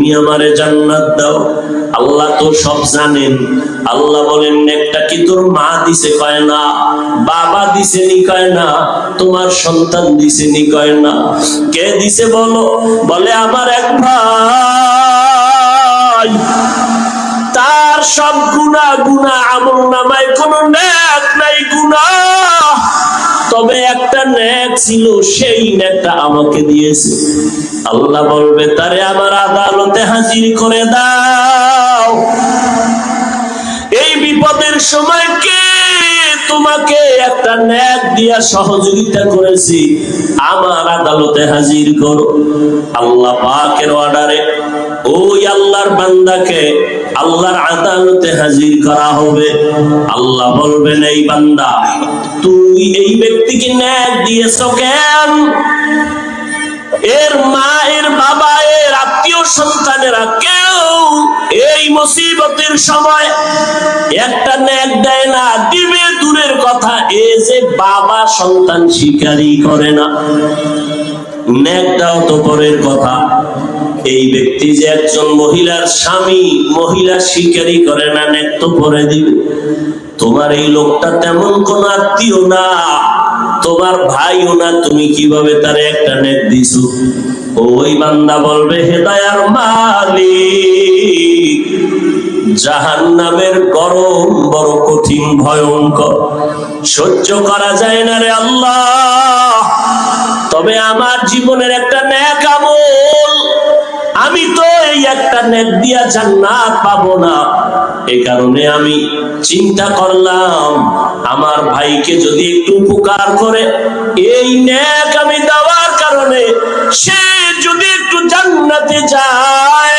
তুমি আমারে জান্নাত দাও। আল্লাহ তো সব জানেন। আল্লাহ বলেন, নেকটা কি তোর মা দিছে? কয় না। বাবা দিছে নি? কয় না। তোমার সন্তান দিছে নি? কয় না। কে দিছে বলো? বলে আমার এক ভাই, তার সব গুনাহ আমলনামায় কোনো নেক নাই, গুনাহ, তবে একটা নেক ছিল, সেই নেকটা আমাকে দিয়েছে। আল্লাহ বলবে, তারে আমার আদালতে হাজির করে দাও। এই বিপদের সময় কে তোমাকে একটা নেক দিয়া সহযোগিতা করেছি, আমার আদালতে হাজির করো। আল্লাহ পাকের অর্ডারে ওই আল্লাহর বান্দাকে আল্লাহর আদালতে হাজির করা হবে। আল্লাহ বলবেন, এই বান্দা, তুই এই ব্যক্তিকে নেক দিয়েছ কেন? এর মা, এর বাবা, এর আত্মীয় সন্তানেরা কেউ এই মুসিবতের সময় একটা নেক দেয় না, দিবে দূরের কথা, এ যে বাবা সন্তান স্বীকারই করে না। নেক দাও তো পরের কথা, এই ব্যক্তি যে একজন মহিলার স্বামী, মহিলা স্বীকারই করে না, নেক তো পরে দিবে। তোমার এই লোকটা তেমন কোন আত্মীয় না, তোমার ভাইও না, তুমি কিভাবে তারে একটা নেক দিছো? ওই বান্দা বলবে, হে দয়ার মালিক, জাহান্নামের গরম বড় কঠিন, ভয়ঙ্কর, সহ্য করা যায় না রে আল্লাহ। তবে আমার জীবনের একটা নেক আমল, আমি তো এই একটা নেক দিয়া জান্নাত পাবো না। এই কারণে আমি চিন্তা করলাম, আমার ভাইকে যদি একটু উপকার করে, এই নেক আমি দেওয়ার কারণে সে যদি একটু জান্নাতে যায়,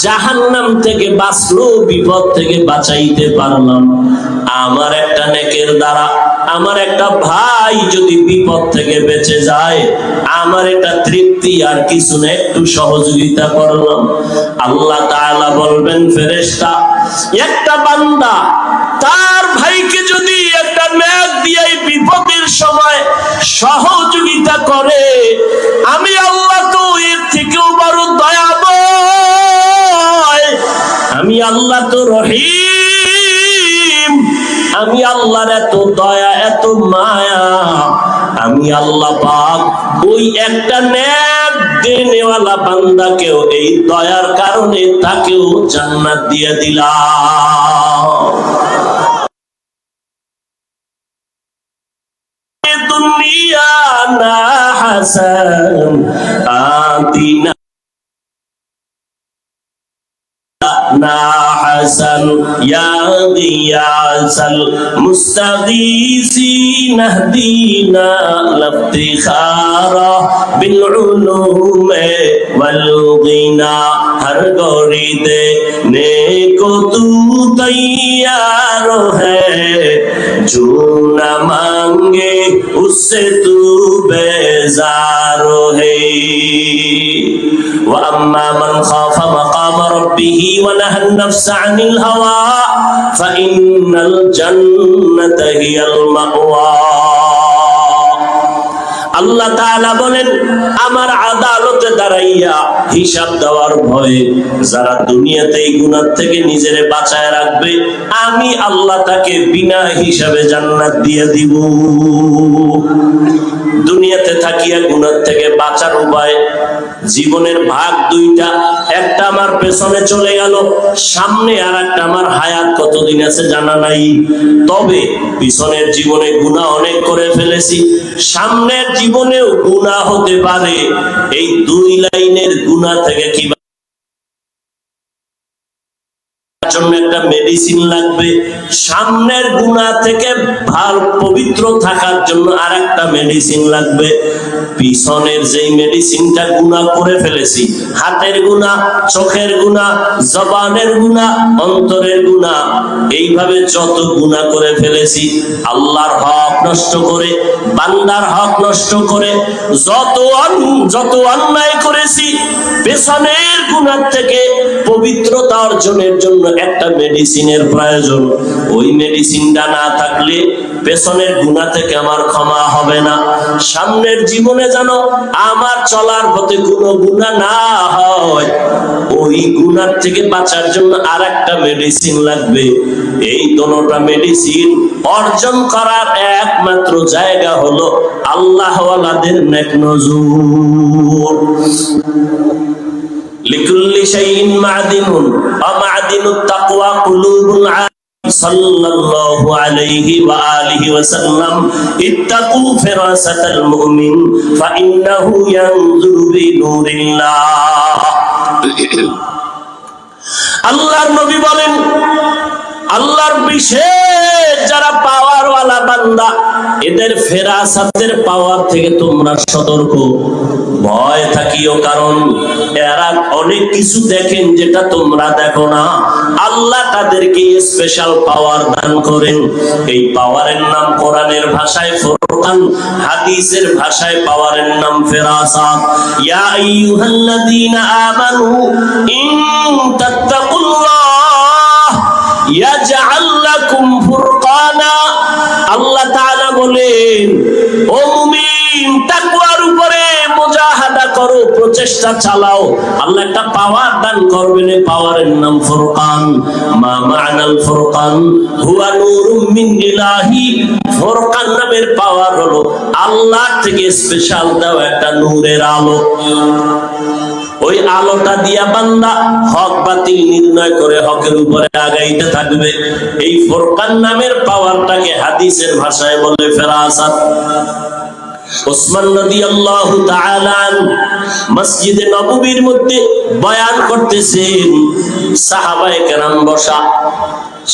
জাহান্নাম থেকে বাঁচলো, বিপদ থেকে বাঁচাইতে পারলাম। আমার একটা নেকের দ্বারা আমার একটা ভাই যদি বিপদ থেকে বেঁচে যায়, আমার এটা তৃপ্তি, আর কিছু না, একটু সহযোগিতা করলাম। আল্লাহ তাআলা বলবেন, ফেরেশতা, একটা বান্দা তার ভাইকে যদি একটা নেক দিয়ে বিপদের সময় সহযোগিতা করে, আমি আল্লাহ তো এর থেকেও বড় দয়াময়, আমি আল্লাহ তো রহিম, আমি আল্লাহর এত দয়া, এত মায়া, আমি আল্লাহ পাক ওই একটা নেক দেনেওয়ালা বান্দাকেও এই দয়ার কারণে তাকেও জান্নাত দিয়ে দিলাম। দুনিয়া না হাসান আতিনা না হাসান ইয়া গিয়াসাল মুস্তাগীসিন ইহদিনা লাফতিখারা বিল উলুমে ওয়াল গিনা হর গরি দেনে কো তু তৈয়ার হ্যায় जो न मांगे उससे तू बेजार है। वअम्मा मन खाफ मकाम रब्बिह वनहा नफ्स अनिल हवा फइन्नल जन्नत हियल मावा। আল্লাহ তাআলা বলেন, আমার আদালতে দাঁড়াইয়া হিসাব দেওয়ার ভয়ে যারা দুনিয়াতে এই গুনাহ থেকে নিজেরে বাঁচায় রাখবে, আমি আল্লাহ তাকে বিনা হিসাবে জান্নাত দিয়ে দিব। দুনিয়াতে থাকিয়া গুনাহ থেকে বাঁচার উপায়, জীবনের ভাগ দুইটা, একটা আমার পেছনে চলে গেল, সামনে আর একটা আমার হায়াত কতদিন আছে জানা নাই। তবে পিছনের জীবনে গুনাহ অনেক করে ফেলেছি, সামনের জীবনেও গুনাহ হতে পারে। এই দুই লাইনের গুনাহ থেকে কি জন্য একটা মেডিসিন লাগবে, সামনের গুনাহ থেকে ভালো পবিত্র থাকার জন্য আরেকটা মেডিসিন লাগবে। পিছনের যেই মেডিসিনটা গুনাহ করে ফেলেছি, হাতের গুনাহ, চোখের গুনাহ, জবানের গুনাহ, অন্তরের গুনাহ, এইভাবে যত গুনাহ করে ফেলেছি, আল্লাহর হক নষ্ট করে, বান্দার হক নষ্ট করে, যত অন্যায় করেছি, পেছনের গুনাহ থেকে পবিত্রতা অর্জনের জন্য একটা মেডিসিনের প্রয়োজন। ওই মেডিসিনটা না থাকলে পেছনের গুনাহ থেকে আমার ক্ষমা হবে না, সামনের জীবনে যেন আমার চলার পথে কোনো গুনাহ না হয়, ওই গুনাহ থেকে বাঁচার জন্য আরেকটা মেডিসিন লাগবে। এই দোনোটা মেডিসিন অর্জন করার একমাত্র জায়গা হলো আল্লাহওয়ালাদের নেক নজর। লিকুল্লি শাইইন মা'দিনুন ওয়া মা'দিনুত তাকওয়া কুলুবুল সাল্লাল্লাহু আলাইহি ওয়া আলিহি ওয়া সাল্লাম ইত্তাকু ফিরাসাতাল মুমিন ফাইন্নাহু ইয়ানজুরু বিনুরিল্লাহ। আল্লাহর নবী বলেন, আল্লাহর বিশেষ যারা পাওয়ার ওয়ালা বান্দা, এদের ফেরাসাতের পাওয়ার থেকে তোমরা সতর্ক, ভয় থাকিও, কারণ এরা অনেক কিছু দেখেন যেটা তোমরা দেখো না। আল্লাহ তাদেরকে স্পেশাল পাওয়ার দান করেন। এই পাওয়ারের নাম কোরআনের ভাষায় ফুরকান, হাদিসের ভাষায় পাওয়ারের নাম ফেরাসাত। ইয়া আইয়ুহাল্লাযীনা আমানু ইন তাত্তাকুল্লাহ ইয়াজআল লাকুম ফুরকানা। আল্লাহ তাআলা বলেন, ও মুমিন, তাকওয়ার উপরে মুজাহাদা করো, প্রচেষ্টা চালাও, আল্লাহ একটা পাওয়ার দান করবেন। এই পাওয়ারের নাম ফুরকান। মা মা'নাল ফুরকান হুয়া নূরুম মিন ইলাহি। ফুরকান নামের পাওয়ার হলো আল্লাহ থেকে স্পেশাল দেওয়া একটা নূরের আলো। ওই আলোটা দিয়া বান্দা হক বাতিল নির্ণয় করে হকের উপরে আগাইতে থাকবে। এই ফুরকান নামের পাওয়ারটাকে হাদিসের ভাষায় বলে ফেরাসাত। ওসমান রাদিয়াল্লাহু তাআলা মসজিদে নববীর মধ্যে বয়ান করতেছেন, সাহাবায়ে কেরাম বসা।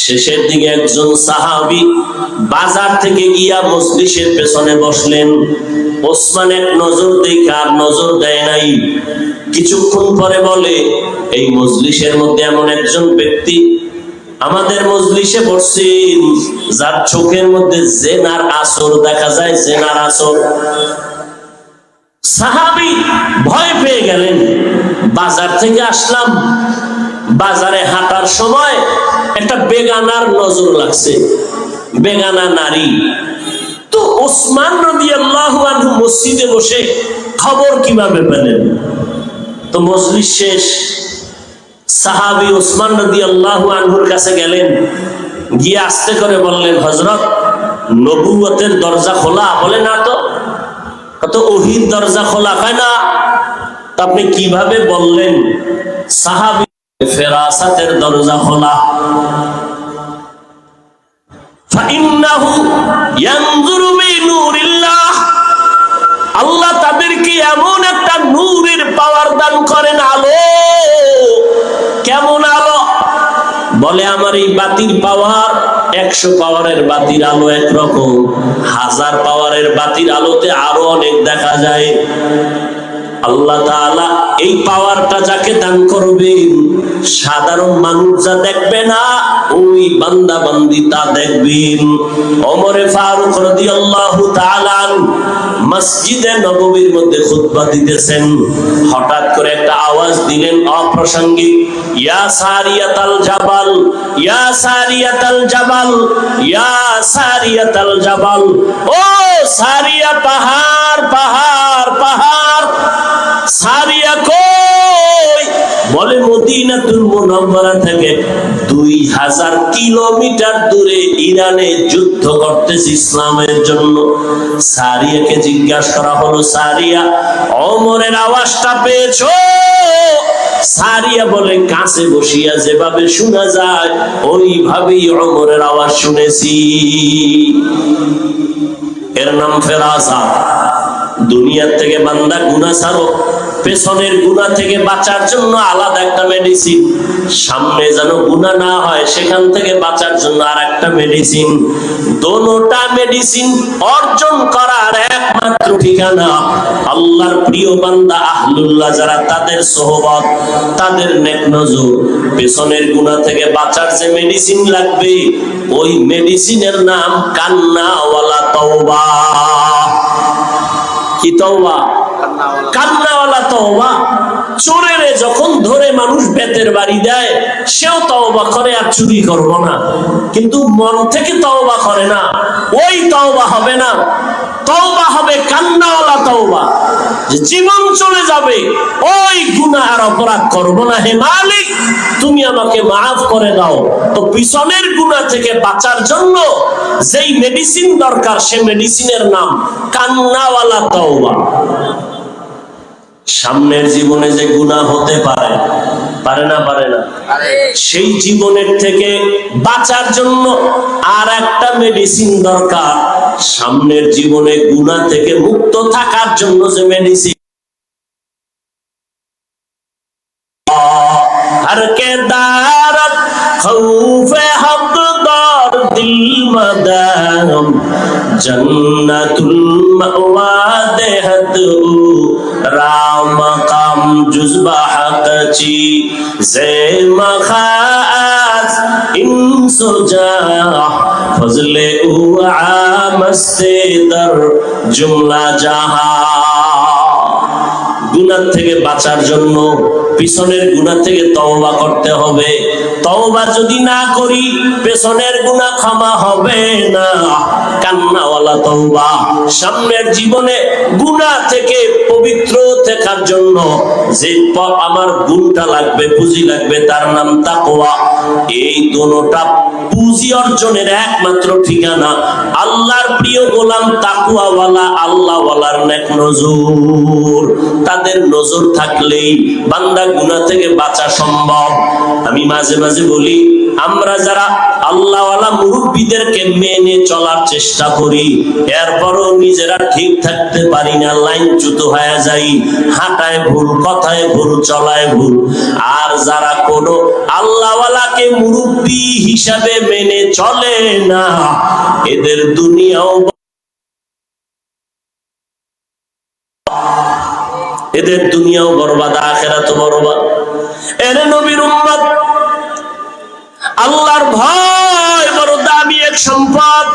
শেষের দিকে একজন সাহাবী বাজার থেকে গিয়া মজলিসের পেছনে বসলেন। ওসমান এক নজর দেখে আর নজর দেয় নাই। কিছুক্ষণ পরে বলে, এই মজলিসের মধ্যে এমন একজন ব্যক্তি আমাদের মজলিসে বসছেন যার চোখের মধ্যে জেনার আসর দেখা যায়, জেনার আসর। সাহাবী ভয় পেয়ে গেলেন। বাজার থেকে আসলাম, বাজারে হাঁটার সময় একটা বেগানার নজর লাগছে, বেগানা নারী। তো ওসমান রাদিয়াল্লাহু আনহু মসজিদে বসে খবর কিভাবে পেলেন? তো মজলিস শেষ, সাহাবী ওসমান রাদিয়াল্লাহু আনহুর কাছে গেলেন, গিয়ে আস্তে করে বললেন, হযরত, নবুয়তের দরজা খোলা? বলে না তো। কত ওহীর দরজা খোলা? কয় না। তা আপনি কিভাবে বললেন? সাহাবী, ফেরাসাতের দরজা খোলা। ফাইন্নাহু ইয়ানজুরু বিনুরিল্লাহ। আল্লাহ তাদেরকে এমন একটা নূরের পাওয়ার দান করেন, আলো। কেমন আলো? বলে, আমার এই বাতির পাওয়ার 100 পাওয়ারের বাতির আলো একরকম, 1000 পাওয়ারের বাতির আলোতে আরো অনেক দেখা যায়। আল্লাহ তাআলা এই পাওয়ারটা যাকে দান করবেন, সাধারণ মানুষ যা দেখবে না, ওই বান্দা বান্দি তা দেখবেন। ওমরে ফারুক রাদিয়াল্লাহু তাআলা মসজিদে নববীর মধ্যে খুতবা দিতেছেন, হঠাৎ করে একটা আওয়াজ দিলেন অপ্রাসঙ্গিক, ইয়া সারিয়াতাল জাবাল, ইয়া সারিয়াতাল জাবাল, ইয়া সারিয়াতাল জাবাল। ও সারিয়া, পাহাড় পাহাড় পাহাড়। সারিয়া কই? বলে, মদিনাতুল মুনাওয়ারা থেকে 2000 কিলোমিটার দূরে ইরানে যুদ্ধ করতেছে ইসলামের জন্য। সারিয়াকে জিজ্ঞাসা করা হলো, সারিয়া, ওমরের আওয়াজটা পেয়েছো? সারিয়া বলে, কাছে বসিয়া যেভাবে শোনা যায় ওইভাবেই ওমরের আওয়াজ শুনেছি। এর নাম ফেরাসাত। দুনিয়া থেকে বান্দা গুনাহ ছাড়ো, পেছনের গুনাহ থেকে বাঁচার জন্য আলাদা একটা মেডিসিন, সামনে যেন গুনাহ না হয় সেখান থেকে বাঁচার জন্য আরেকটা মেডিসিন। দোনোটা মেডিসিন অর্জন করার একমাত্র ঠিকানা আল্লাহর প্রিয় বান্দা আহলুল্লাহ যারা, তাদের সোহবত, তাদের নেক নজর। পেছনের গুনাহ থেকে বাঁচার যে মেডিসিন লাগবে, ওই মেডিসিনের নাম কান্নাওয়ালা তওবা। কি তওবা? কান্নাওয়ালা তওবা। চোরেরে যখন ধরে মানুষ বেতের বাড়ি দেয়, সেও তওবা করে আর চুরি করব না, কিন্তু মন থেকে তওবা করে না, ওই তওবা হবে না। তওবা হবে কান্নাওয়ালা তওবা, যে জীবন চলে যাবে, ওই গুনাহ আর অপরাধ করব না, হে মালিক তুমি আমাকে মাফ করে দাও। তো পিছনের গুনাহ থেকে বাঁচার জন্য যেই মেডিসিন দরকার, সে মেডিসিনের নাম কান্নাওয়ালা তওবা। সামনের জীবনে যে গুনাহ হতে পারে, পারে না? সেই জীবনের থেকে বাঁচার জন্য আর একটা মেডিসিন দরকার। সামনের জীবনে গুনাহ থেকে মুক্ত থাকার জন্য যে মেডিসিন, हर के दारत खौफे हक दार दिल मदाम जन्नतुल मअवा देहत राम काम जुज़बा हक़ची ज़े मखास इंसो जा फज़ले उआ मस्ते दर जुमला जहां। গুনাহ থেকে বাঁচার জন্য পিছনের গুনাহ থেকে তওবা করতে হবে। তওবা যদি না করি, পেছনের গুনাহ ক্ষমা হবে না। কান্নাওয়ালা তওবা। সামনের জীবনে গুনাহ থেকে পবিত্র থাকার জন্য যে আমার গুণটা লাগবে, পুঁজি লাগবে, তার নাম তাকওয়া। এই দুটোটা পুঁজি অর্জনের একমাত্র ঠিকানা আল্লাহর প্রিয় গোলাম তাকওয়াওয়ালা, আল্লাহওয়ালার নেক নজর। তাদের নজর থাকলেই বান্দা গুনাহ থেকে বাঁচা সম্ভব। আমি মাঝে মাঝে বলি, আমরা যারা আল্লাহওয়ালা মুরব্বীদেরকে মেনে চলার চেষ্টা করি, এরপরও নিজেরা ঠিক থাকতে পারি না, লাইনচ্যুত হয়ে যাই, হাঁটায় ভুল, কথায় ভুল, চলায় ভুল। আর যারা কোনো আল্লাহওয়ালাকে মুরব্বী হিসাবে মেনে চলে না, এদের দুনিয়াও বরবাদ, আখিরাতও বরবাদ। এর নবীর উম্মত, আল্লাহর ভয় বড় দামি এক সম্পদ।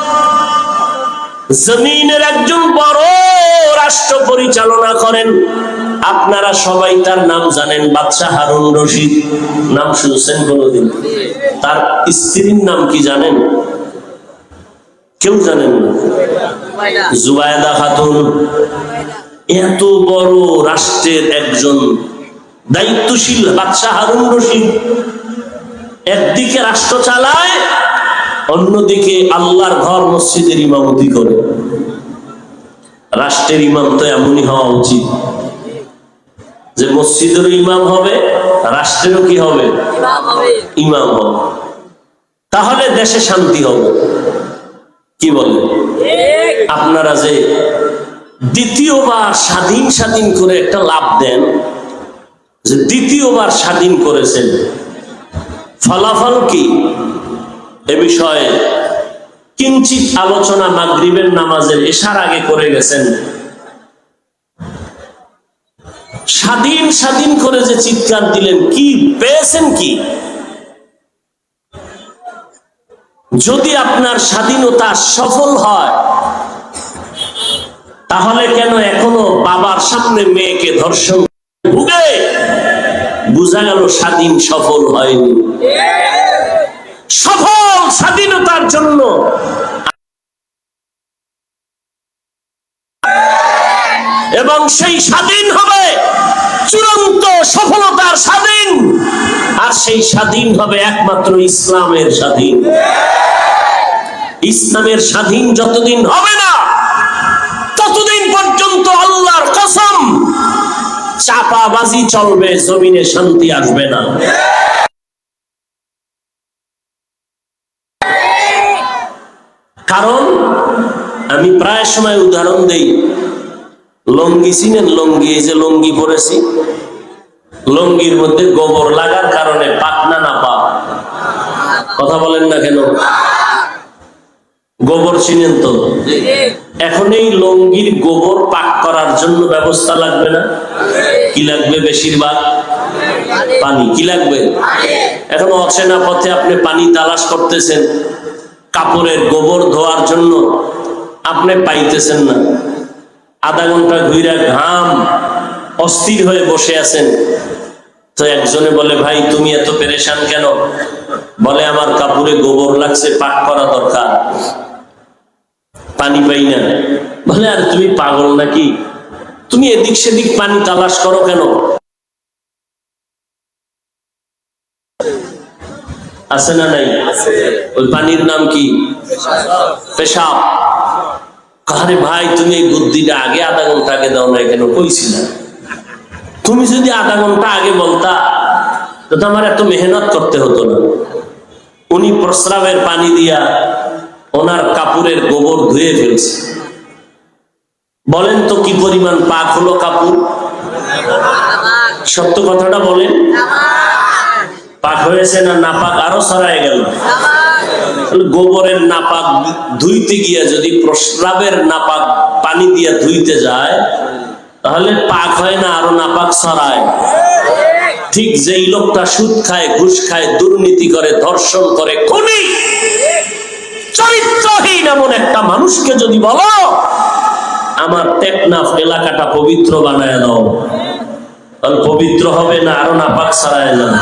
জমিনের একজন বড় রাষ্ট্র পরিচালনা করেন, আপনারা সবাই তার নাম জানেন, বাদশাহ হারুন রশিদ। নাম শুনছেন কোনদিন? তার স্ত্রীর নাম কি জানেন? কেউ জানেন না? জুবায়দা খাতুন। এত বড় রাষ্ট্রের একজন দায়িত্বশীল বাদশাহ হারুন রশিদ একদিকে রাষ্ট্র চালায়, অন্যদিকে আল্লাহর ঘর মসজিদের ইমামতি করে। রাষ্ট্রের ইমাম তো এমনই হওয়া উচিত যে মসজিদেরও ইমাম হবে, রাষ্ট্রেরও কি হবে? ইমাম হবে। তাহলে দেশে শান্তি হবে। কি বলেন? আপনারা যে দ্বিতীয়বার স্বাধীন করে একটা লাভ দেন, যে দ্বিতীয়বার স্বাধীন করেছেন, ফলাফল কি এ বিষয়ে কিঞ্চিত আলোচনা মাগরিবের নামাজের এশার আগে করে গেছেন। স্বাধীন করে যে চিৎকার দিলেন, কি পেয়েছেন? কি যদি আপনার স্বাধীনতা সফল হয়, তাহলে কেন এখনো বাবার সামনে মেয়েকে ধর্ষণ ভুগে? বুঝা গেল স্বাধীন সফল হয়নি। সফল স্বাধীনতার জন্য এবং সেই স্বাধীন হবে চূড়ান্ত সফলতার স্বাধীন, আর সেই স্বাধীন হবে একমাত্র ইসলামের স্বাধীন। ইসলামের স্বাধীন যতদিন হবে না, ততদিন পর্যন্ত আল্লাহর কসম চাপাবাজি চলবে, জমিনে শান্তি আসবে না। কারণ আমি প্রায় সময় উদাহরণ দেই, লঙ্গি চিনেন? লঙ্গি, এই যে লঙ্গি পরেছি, লঙ্গির মধ্যে গোবর লাগার কারণে পাকনা না পাক? কথা বলেন না কেন? গোবর চিনেন তো? এখন এই লঙ্গির গোবর পাক করার জন্য ব্যবস্থা লাগবে না? কি লাগবে? বেশিরভাগ পানি। কি লাগবে? এখন অচেনা পথে আপনি পানি তালাশ করতেছেন, কাপড়ের গোবর ধোয়ার জন্য আপনি পাইতেছেন না। আধা ঘন্টা ঘুরে ঘাম অস্থির হয়ে বসে আছেন। তো একজনে বলে, ভাই তুমি এত পেরেশান কেন? বলে, আমার কাপড়ে গোবর লাগছে, পাক করা দরকার, পানি পাই না। বলে, আর তুমি পাগল নাকি? তুমি এদিক সেদিক পানি তালাশ করো কেন? আছে না নাই? ওই পানির নাম কি? পেশাব। আরে ভাই, তুমি এই বুদ্ধিটা আগে আধা ঘন্টা আগে দাও না কেন? কইছিলাম তুমি যদি আধা ঘন্টা আগে বলতা তো আমার এত মেহনত করতে হতো না। উনি প্রস্রাবের পানি দিয়া ওনার কাপড়ের গোবর ধুয়ে ফেলছে। বলেন তো কি পরিমাণ পাক হলো কাপড়? সত্য কথাটা বলেন, পাক হয়েছে না নাপাক আরো ছড়ায় গেল? গোবরের নাপাক ধুইতে গিয়া যদি প্রস্রাবের নাপাক পানি দিয়া ধুইতে যায় তাহলে পাক হয় না, আরো নাপাক ছড়ায়। ঠিক যেই লোকটা সুদ খায়, ঘুষ খায়, দুর্নীতি করে, ধর্ষণ করে, খুনি, চরিত্রহীন এমন একটা মানুষকে যদি বলো আমার টেকনাফ এলাকাটা পবিত্র বানায় দাও, তাহলে পবিত্র হবে না আরো নাপাক ছড়ায় যাবে?